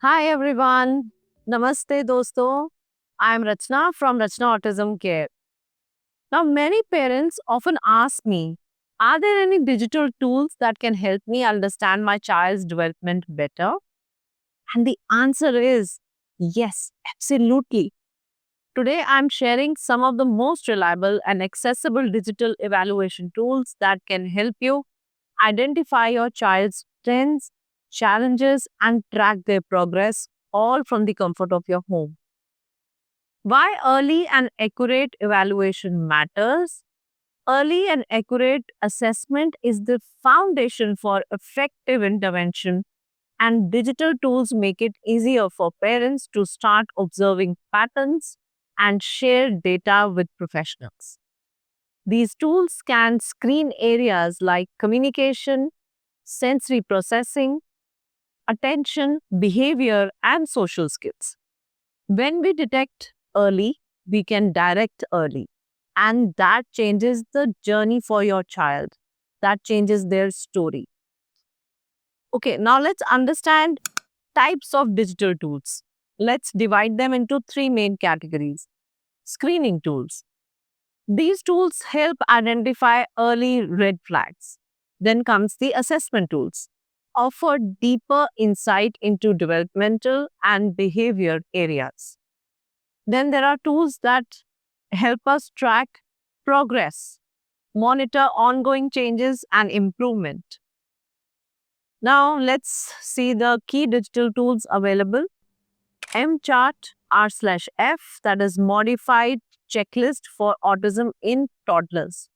Hi everyone. Namaste dosto. I am Rachna from Rachna Autism Care. Now many parents often ask me, are there any digital tools that can help me understand my child's development better? And the answer is yes, absolutely. Today I am sharing some of the most reliable and accessible digital evaluation tools that can help you identify your child's strengths, challenges, and track their progress all from the comfort of your home. Why early and accurate evaluation matters? Early and accurate assessment is the foundation for effective intervention, and digital tools make it easier for parents to start observing patterns and share data with professionals. These tools can screen areas like communication, sensory processing, attention, behavior, and social skills. When we detect early, we can direct early, and that changes the journey for your child. That changes their story. Okay, now let's understand types of digital tools. Let's divide them into three main categories. Screening tools. These tools help identify early red flags. Then comes the assessment tools, offer deeper insight into developmental and behavior areas. Then there are tools that help us track progress, monitor ongoing changes and improvement. Now let's see the key digital tools available. MChart R/F, that is modified checklist for autism in toddlers.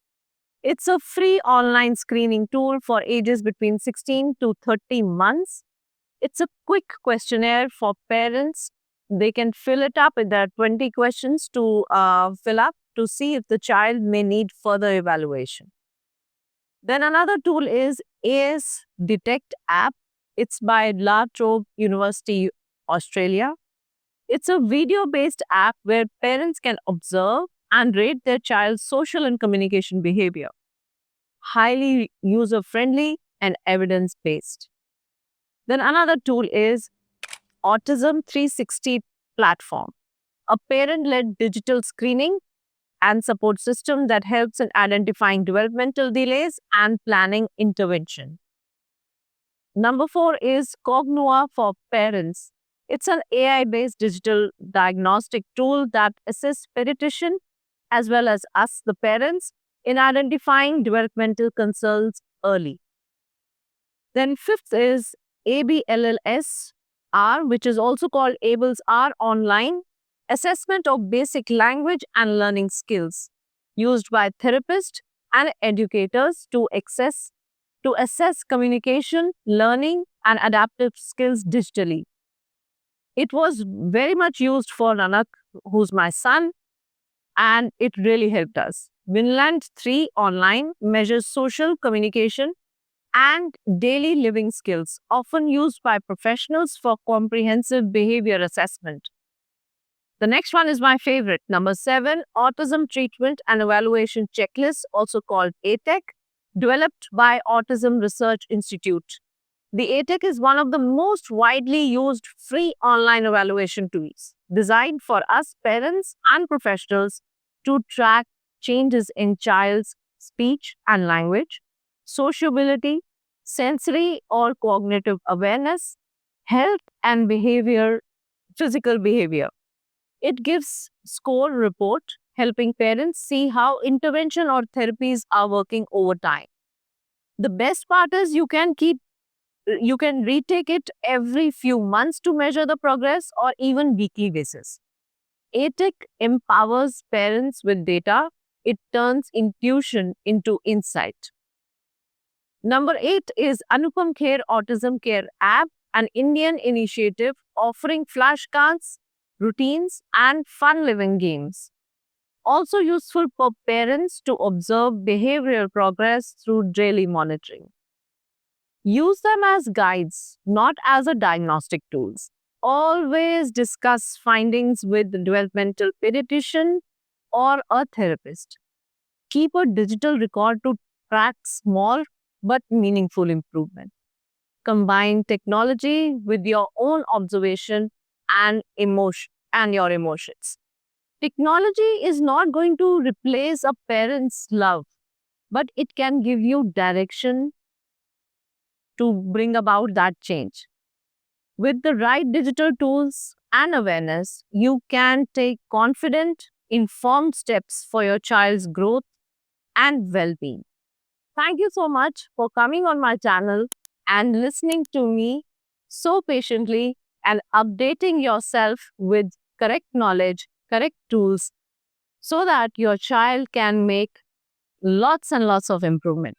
It's a free online screening tool for ages between 16 to 30 months. It's a quick questionnaire for parents. They can fill it up. There are 20 questions to fill up to see if the child may need further evaluation. Then another tool is AS Detect app. It's by La Trobe University, Australia. It's a video based app where parents can observe and rate their child's social and communication behavior. Highly user friendly and evidence based. Then another tool is Autism 360 platform, a parent led digital screening and support system that helps in identifying developmental delays and planning intervention. Number four is Cognua for parents. It's an AI based digital diagnostic tool that assists pediatrician as well as us, the parents, in identifying developmental concerns early. Then fifth is ABLLS R, which is also called ABLS R Online, assessment of basic language and learning skills, used by therapists and educators to assess communication, learning, and adaptive skills digitally. It was very much used for Nanak, who's my son, and it really helped us. Vinland 3 Online measures social communication and daily living skills, often used by professionals for comprehensive behavior assessment. The next one is my favorite. Number 7, Autism Treatment and Evaluation Checklist, also called ATEC, developed by Autism Research Institute. The ATEC is one of the most widely used free online evaluation tools, designed for us parents and professionals to track changes in child's speech and language, sociability, sensory or cognitive awareness, health and behavior, physical behavior. It gives score report, helping parents see how intervention or therapies are working over time. The best part is you can retake it every few months to measure the progress or even weekly basis. ATIC empowers parents with data. It turns intuition into insight. Number 8 is Anupam Kher Autism Care app, an Indian initiative offering flashcards, routines, and fun living games. Also useful for parents to observe behavioral progress through daily monitoring. Use them as guides, not as a diagnostic tools. Always discuss findings with the developmental pediatrician or a therapist. Keep a digital record to track small but meaningful improvement. combine technology with your own observation and emotion and your emotions. Technology is not going to replace a parent's love, but it can give you direction to bring about that change. With the right digital tools and awareness, you can take confident, informed steps for your child's growth and well being. Thank you so much for coming on my channel and listening to me so patiently and updating yourself with correct knowledge, correct tools, so that your child can make lots and lots of improvement.